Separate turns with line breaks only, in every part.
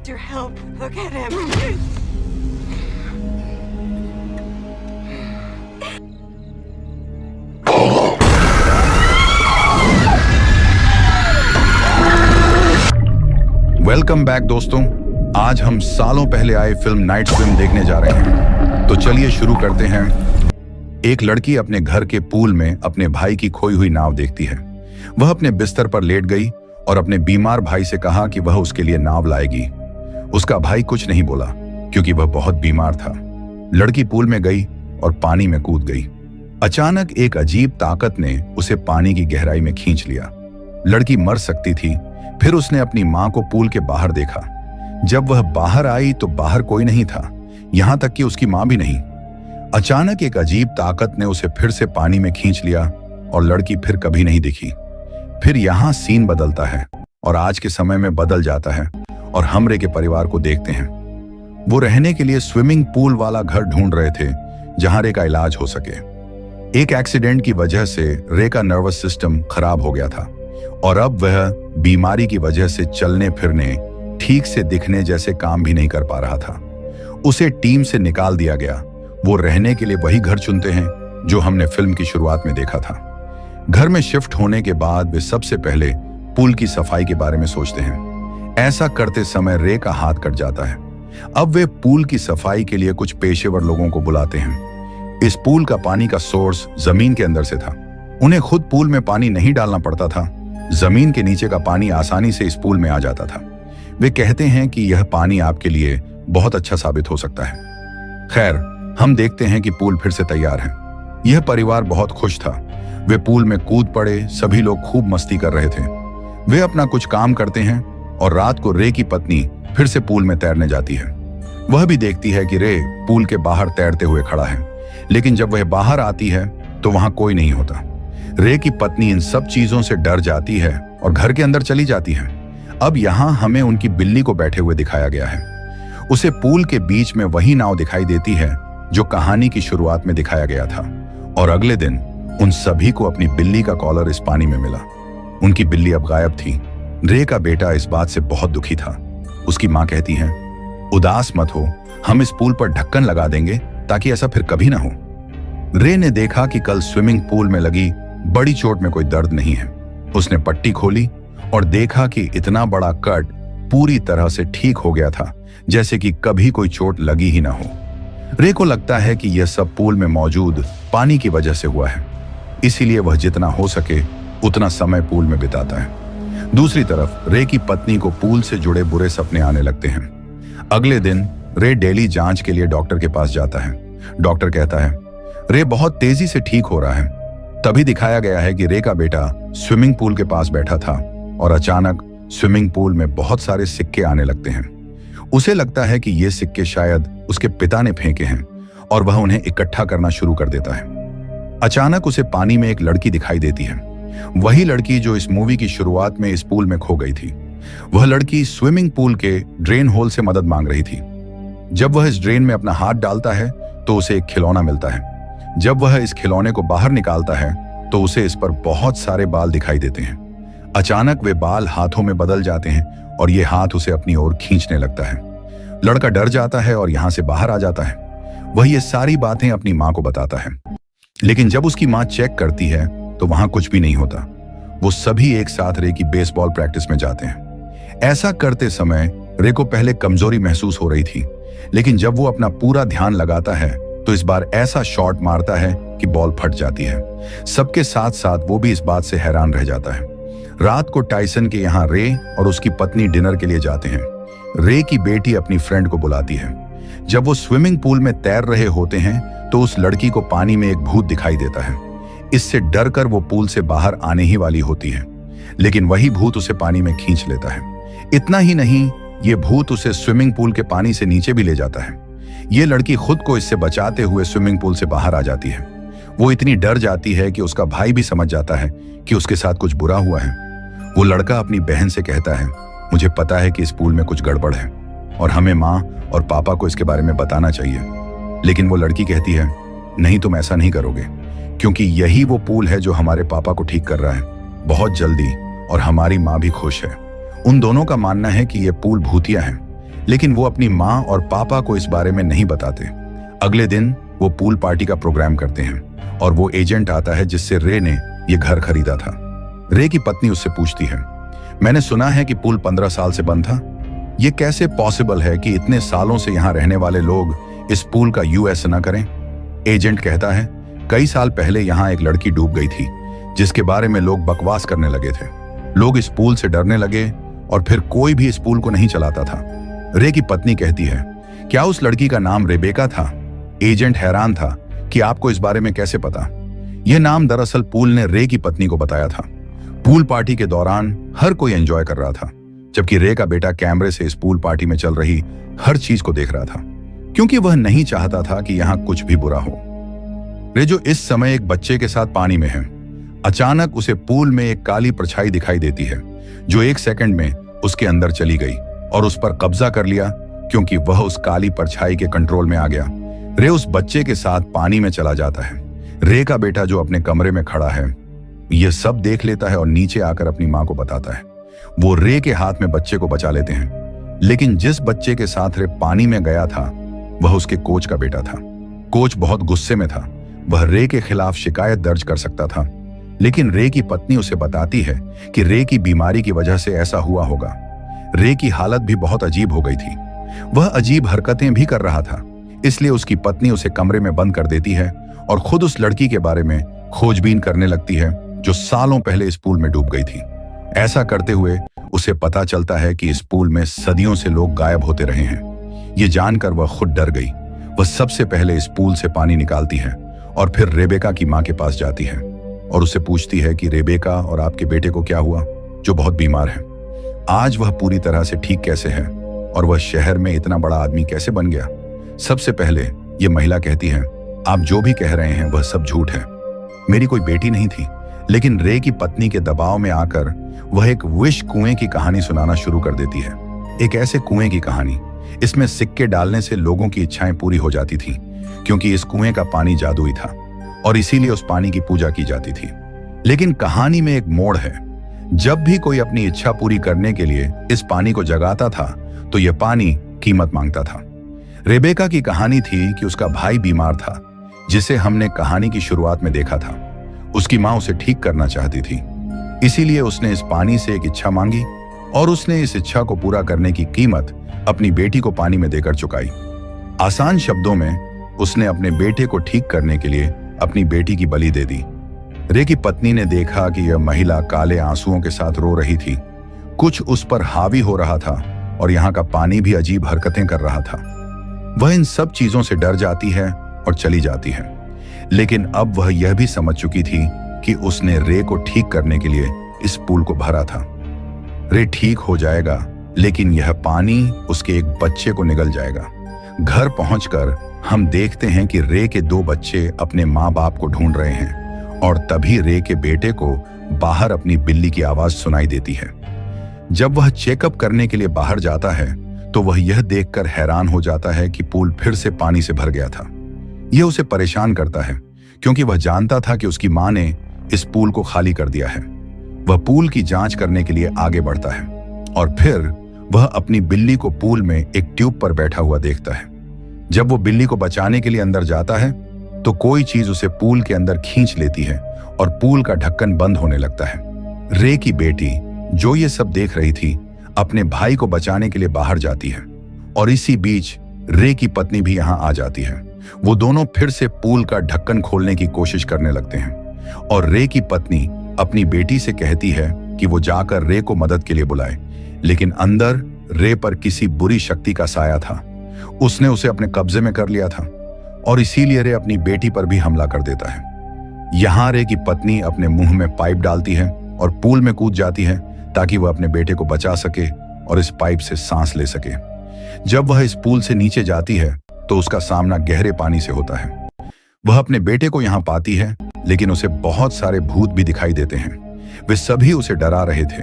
Doctor, help. Look at him.
Welcome back दोस्तों। आज हम सालों पहले आए फिल्म नाइट स्विम देखने जा रहे हैं। तो चलिए शुरू करते हैं। एक लड़की अपने घर के पूल में अपने भाई की खोई हुई नाव देखती है। वह अपने बिस्तर पर लेट गई और अपने बीमार भाई से कहा कि वह उसके लिए नाव लाएगी। उसका भाई कुछ नहीं बोला क्योंकि वह बहुत बीमार था। लड़की पूल में गई और पानी में कूद गई। अचानक एक अजीब ताकत ने उसे पानी की गहराई में खींच लिया। लड़की मर सकती थी। फिर उसने अपनी मां को पूल के बाहर देखा। जब वह बाहर आई तो बाहर कोई नहीं था, यहां तक कि उसकी मां भी नहीं। अचानक एक अजीब ताकत ने उसे फिर से पानी में खींच लिया और लड़की फिर कभी नहीं दिखी। फिर यहां सीन बदलता है और आज के समय में बदल जाता है और हम रे के परिवार को देखते हैं। वो रहने के लिए स्विमिंग पूल वाला घर ढूंढ रहे थे जहां रे का इलाज हो सके। एक एक्सीडेंट की वजह से रे का नर्वस सिस्टम खराब हो गया था और अब वह बीमारी की वजह से चलने फिरने, ठीक से दिखने जैसे काम भी नहीं कर पा रहा था। उसे टीम से निकाल दिया गया। वो रहने के लिए वही घर चुनते हैं जो हमने फिल्म की शुरुआत में देखा था। घर में शिफ्ट होने के बाद वे सबसे पहले पूल की सफाई के बारे में सोचते हैं। ऐसा करते समय रे का हाथ कट जाता है। अब वे पूल की सफाई के लिए कुछ पेशेवर लोगों को बुलाते हैं। इस पूल का पानी का सोर्स जमीन के अंदर से था। उन्हें खुद पूल में पानी नहीं डालना पड़ता था। जमीन के नीचे का पानी आसानी से इस पूल में आ जाता था। वे कहते हैं कि यह पानी आपके लिए बहुत अच्छा साबित हो सकता है। खैर, हम देखते हैं कि पूल फिर से तैयार है। यह परिवार बहुत खुश था। वे पूल में कूद पड़े। सभी लोग खूब मस्ती कर रहे थे। वे अपना कुछ काम करते हैं और रात को रे की पत्नी फिर से पूल में तैरने जाती है। वह भी देखती है कि रे पूल के बाहर तैरते हुए खड़ा है, लेकिन जब वह बाहर आती है तो वहां कोई नहीं होता। रे की पत्नी इन सब चीजों से डर जाती है और घर के अंदर चली जाती है। अब यहाँ हमें उनकी बिल्ली को बैठे हुए दिखाया गया है। उसे पूल के बीच में वही नाव दिखाई देती है जो कहानी की शुरुआत में दिखाया गया था। और अगले दिन उन सभी को अपनी बिल्ली का कॉलर इस पानी में मिला। उनकी बिल्ली अब गायब थी। रे का बेटा इस बात से बहुत दुखी था। उसकी मां कहती है, उदास मत हो, हम इस पूल पर ढक्कन लगा देंगे ताकि ऐसा फिर कभी ना हो। रे ने देखा कि कल स्विमिंग पूल में लगी बड़ी चोट में कोई दर्द नहीं है। उसने पट्टी खोली और देखा कि इतना बड़ा कट पूरी तरह से ठीक हो गया था, जैसे कि कभी कोई चोट लगी ही ना हो। रे को लगता है कि यह सब पूल में मौजूद पानी की वजह से हुआ है, इसीलिए वह जितना हो सके उतना समय पूल में बिताता है। दूसरी तरफ रे की पत्नी को पूल से जुड़े बुरे सपने आने लगते हैं। अगले दिन रे डेली जांच के लिए डॉक्टर के पास जाता है। डॉक्टर कहता है रे बहुत तेजी से ठीक हो रहा है। तभी दिखाया गया है कि रे का बेटा स्विमिंग पूल के पास बैठा था और अचानक स्विमिंग पूल में बहुत सारे सिक्के आने लगते हैं। उसे लगता है कि ये सिक्के शायद उसके पिता ने फेंके हैं और वह उन्हें इकट्ठा करना शुरू कर देता है। अचानक उसे पानी में एक लड़की दिखाई देती है, वही लड़की जो इस मूवी की शुरुआत में इस पूल में खो गई थी। वह लड़की स्विमिंग पूल के ड्रेन होल से मदद मांग रही थी। जब वह इस ड्रेन में अपना हाथ डालता है तो उसे एक खिलौना मिलता है। जब वह इस खिलौने को बाहर निकालता है तो उसे इस पर बहुत सारे बाल दिखाई देते हैं। अचानक वे बाल हाथों में बदल जाते हैं और ये हाथ उसे अपनी ओर खींचने लगता है। लड़का डर जाता है और यहां से बाहर आ जाता है। वह ये सारी बातें अपनी मां को बताता है, लेकिन जब उसकी मां चेक करती है तो वहां कुछ भी नहीं होता। वो सभी एक साथ रे की बेसबॉल प्रैक्टिस में जाते हैं। ऐसा करते समय रे को पहले कमजोरी महसूस हो रही थी, लेकिन जब वो अपना पूरा ध्यान लगाता है तो इस बार ऐसा शॉट मारता है कि बॉल फट जाती है। सबके साथ साथ वो भी इस बात से हैरान रह जाता है। रात को टाइसन के यहाँ रे और उसकी पत्नी डिनर के लिए जाते हैं। रे की बेटी अपनी फ्रेंड को बुलाती है। जब वो स्विमिंग पूल में तैर रहे होते हैं तो उस लड़की को पानी में एक भूत दिखाई देता है। इससे डर कर वो पूल से बाहर आने ही वाली होती है, लेकिन वही भूत उसे पानी में खींच लेता है। इतना ही नहीं, ये भूत उसे स्विमिंग पूल के पानी से नीचे भी ले जाता है। ये लड़की खुद को इससे बचाते हुए स्विमिंग पूल से बाहर आ जाती है। वो इतनी डर जाती है कि उसका भाई भी समझ जाता है कि उसके साथ कुछ बुरा हुआ है। वो लड़का अपनी बहन से कहता है, मुझे पता है कि इस पूल में कुछ गड़बड़ है और हमें माँ और पापा को इसके बारे में बताना चाहिए। लेकिन वो लड़की कहती है, नहीं, तुम ऐसा नहीं करोगे, क्योंकि यही वो पूल है जो हमारे पापा को ठीक कर रहा है बहुत जल्दी, और हमारी माँ भी खुश है। उन दोनों का मानना है कि ये पूल भूतिया है, लेकिन वो अपनी माँ और पापा को इस बारे में नहीं बताते। अगले दिन वो पूल पार्टी का प्रोग्राम करते हैं और वो एजेंट आता है जिससे रे ने ये घर खरीदा था। रे की पत्नी उससे पूछती है, मैंने सुना है कि पूल 15 साल से बंद था। ये कैसे पॉसिबल है कि इतने सालों से यहाँ रहने वाले लोग इस पूल का यूएस न करें? एजेंट कहता है, कई साल पहले यहाँ एक लड़की डूब गई थी जिसके बारे में लोग बकवास करने लगे थे। लोग इस पूल से डरने लगे और फिर कोई भी इस पूल को नहीं चलाता था। रे की पत्नी कहती है, क्या उस लड़की का नाम रेबेका था? एजेंट हैरान था कि आपको इस बारे में कैसे पता? यह नाम दरअसल पूल ने रे की पत्नी को बताया था। पूल पार्टी के दौरान हर कोई एंजॉय कर रहा था, जबकि रे का बेटा कैमरे से इस पूल पार्टी में चल रही हर चीज को देख रहा था, क्योंकि वह नहीं चाहता था कि यहाँ कुछ भी बुरा हो। रे जो इस समय एक बच्चे के साथ पानी में है, अचानक उसे पूल में एक काली परछाई दिखाई देती है जो 1 सेकंड में उसके अंदर चली गई और उस पर कब्जा कर लिया, क्योंकि वह उस काली परछाई के कंट्रोल में आ गया। रे उस बच्चे के साथ पानी में चला जाता है। रे का बेटा जो अपने कमरे में खड़ा है यह सब देख लेता है और नीचे आकर अपनी मां को बताता है। वो रे के हाथ में बच्चे को बचा लेते हैं, लेकिन जिस बच्चे के साथ रे पानी में गया था वह उसके कोच का बेटा था। कोच बहुत गुस्से में था। वह रे के खिलाफ शिकायत दर्ज कर सकता था, लेकिन रे की पत्नी उसे बताती है कि रे की बीमारी की वजह से ऐसा हुआ होगा। रे की हालत भी बहुत अजीब हो गई थी। वह अजीब हरकतें भी कर रहा था, इसलिए उसकी पत्नी उसे कमरे में बंद कर देती है और खुद उस लड़की के बारे में खोजबीन करने लगती है जो सालों पहले इस पूल में डूब गई थी। ऐसा करते हुए उसे पता चलता है कि इस पूल में सदियों से लोग गायब होते रहे हैं। ये जानकर वह खुद डर गई। वह सबसे पहले इस पूल से पानी निकालती है और फिर रेबेका की मां के पास जाती है और उससे पूछती है कि रेबेका और आपके बेटे को क्या हुआ, जो बहुत बीमार है। आज वह पूरी तरह से ठीक कैसे है और वह शहर में इतना बड़ा आदमी कैसे बन गया? सबसे पहले ये महिला कहती है, आप जो भी कह रहे हैं वह सब झूठ है। मेरी कोई बेटी नहीं थी। लेकिन रे की पत्नी के दबाव में आकर वह एक विष कुएं की कहानी सुनाना शुरू कर देती है। एक ऐसे कुएं की कहानी, इसमें सिक्के डालने से लोगों की इच्छाएं पूरी हो जाती थी, क्योंकि इस कुएं का पानी जादुई था और इसीलिए उस पानी की पूजा की जाती थी। लेकिन कहानी में एक मोड़ है। जब भी कोई अपनी इच्छा पूरी करने के लिए इस पानी को जगाता था तो यह पानी कीमत मांगता था। रेबेका की कहानी थी कि उसका भाई बीमार था, जिसे हमने कहानी की शुरुआत में देखा था। उसकी मां उसे ठीक करना चाहती थी, इसीलिए उसने इस पानी से एक इच्छा मांगी और उसने इस इच्छा को पूरा करने की कीमत अपनी बेटी को पानी में देकर चुकाई। आसान शब्दों में उसने अपने बेटे को ठीक करने के लिए अपनी बेटी की बलि दे दी। रे की पत्नी ने देखा कि यह महिला काले आंसुओं के साथ रो रही थी। कुछ उस पर हावी हो रहा था और यहाँ का पानी भी अजीब हरकतें कर रहा था। वह इन सब चीजों से डर जाती है और चली जाती है। लेकिन अब वह यह भी समझ चुकी थी कि उसने रे को ठीक करने के लिए इस पूल को भरा था। रे ठीक हो जाएगा, लेकिन यह पानी उसके एक बच्चे को निगल जाएगा। घर पहुंचकर हम देखते हैं कि रे के 2 बच्चे अपने माँ बाप को ढूंढ रहे हैं और तभी रे के बेटे को बाहर अपनी बिल्ली की आवाज सुनाई देती है। जब वह चेकअप करने के लिए बाहर जाता है तो वह यह देखकर हैरान हो जाता है कि पूल फिर से पानी से भर गया था। यह उसे परेशान करता है, क्योंकि वह जानता था कि उसकी मां ने इस पूल को खाली कर दिया है। वह पूल की जांच करने के लिए आगे बढ़ता है और फिर वह अपनी बिल्ली को पूल में एक ट्यूब पर बैठा हुआ देखता है। जब वो बिल्ली को बचाने के लिए अंदर जाता है तो कोई चीज उसे पूल के अंदर खींच लेती है और पूल का ढक्कन बंद होने लगता है। रे की बेटी, जो ये सब देख रही थी, अपने भाई को बचाने के लिए बाहर जाती है और इसी बीच रे की पत्नी भी यहाँ आ जाती है। वो दोनों फिर से पूल का ढक्कन खोलने की कोशिश करने लगते हैं और रे की पत्नी अपनी बेटी से कहती है कि वो जाकर रे को मदद के लिए बुलाए, लेकिन अंदर रे पर किसी बुरी शक्ति का साया था। उसने उसे अपने कब्जे में कर लिया था और इसीलिए रे अपनी बेटी पर भी हमला कर देता है। यहाँ रे की पत्नी अपने मुंह में पाइप डालती है और पूल में कूद जाती है ताकि वह अपने बेटे को बचा सके और इस पाइप से सांस ले सके। जब वह इस पूल से नीचे जाती है तो उसका सामना गहरे पानी से होता है। वह अपने बेटे को यहाँ पाती है, लेकिन उसे बहुत सारे भूत भी दिखाई देते हैं। वे सभी उसे डरा रहे थे।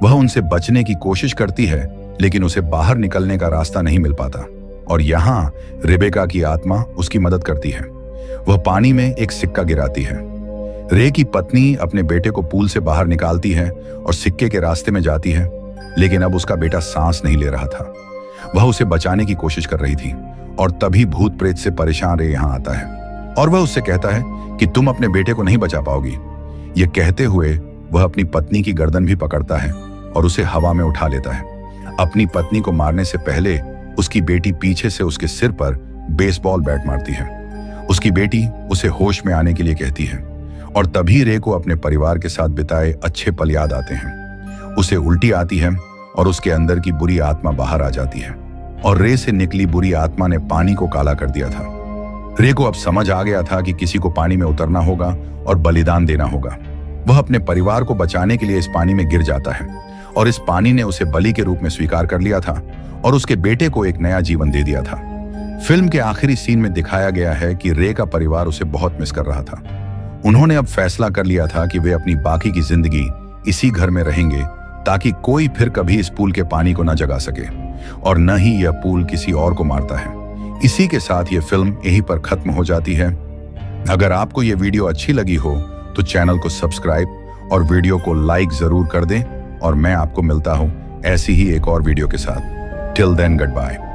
वह उनसे बचने की कोशिश करती है, लेकिन उसे बाहर निकलने का रास्ता नहीं मिल पाता और यहाँ रेबेका की आत्मा उसकी मदद करती है। वह पानी में एक सिक्का गिराती है। रे की पत्नी अपने बेटे को पूल से बाहर निकालती है और सिक्के के रास्ते में जाती है, लेकिन अब उसका बेटा सांस नहीं ले रहा था। वह उसे बचाने की कोशिश कर रही थी और तभी भूत प्रेत से परेशान रे यहाँ आता है और वह उससे कहता है कि तुम अपने बेटे को नहीं बचा पाओगी। ये कहते हुए वह अपनी पत्नी की गर्दन भी पकड़ता है और उसे हवा में उठा लेता है। अपनी पत्नी को मारने से पहले उसकी बेटी पीछे से उसके सिर पर बेसबॉल बैट मारती है। उसकी बेटी उसे होश में आने के लिए कहती है और तभी रे को अपने परिवार के साथ बिताए अच्छे पल याद आते हैं। उसे उल्टी आती है और उसके अंदर की बुरी आत्मा बाहर आ जाती है और रे से निकली बुरी आत्मा ने पानी को काला कर दिया था। रे को अब समझ आ गया था कि किसी को पानी में उतरना होगा और बलिदान देना होगा। वह अपने परिवार को बचाने के लिए इस पानी में गिर जाता है और इस पानी ने उसे बलि के रूप में स्वीकार कर लिया था और उसके बेटे को एक नया जीवन दे दिया था। फिल्म के आखिरी सीन में दिखाया गया है कि रे का परिवार उसे बहुत मिस कर रहा था। उन्होंने अब फैसला कर लिया था कि वे अपनी बाकी की जिंदगी इसी घर में रहेंगे ताकि कोई फिर कभी इस पूल के पानी को न जगा सके और न ही यह पूल किसी और को मारता है। इसी के साथ यह फिल्म यहीं पर खत्म हो जाती है। अगर आपको यह वीडियो अच्छी लगी हो तो चैनल को सब्सक्राइब और वीडियो को लाइक जरूर कर दें और मैं आपको मिलता हूं ऐसी ही एक और वीडियो के साथ। Till then good bye.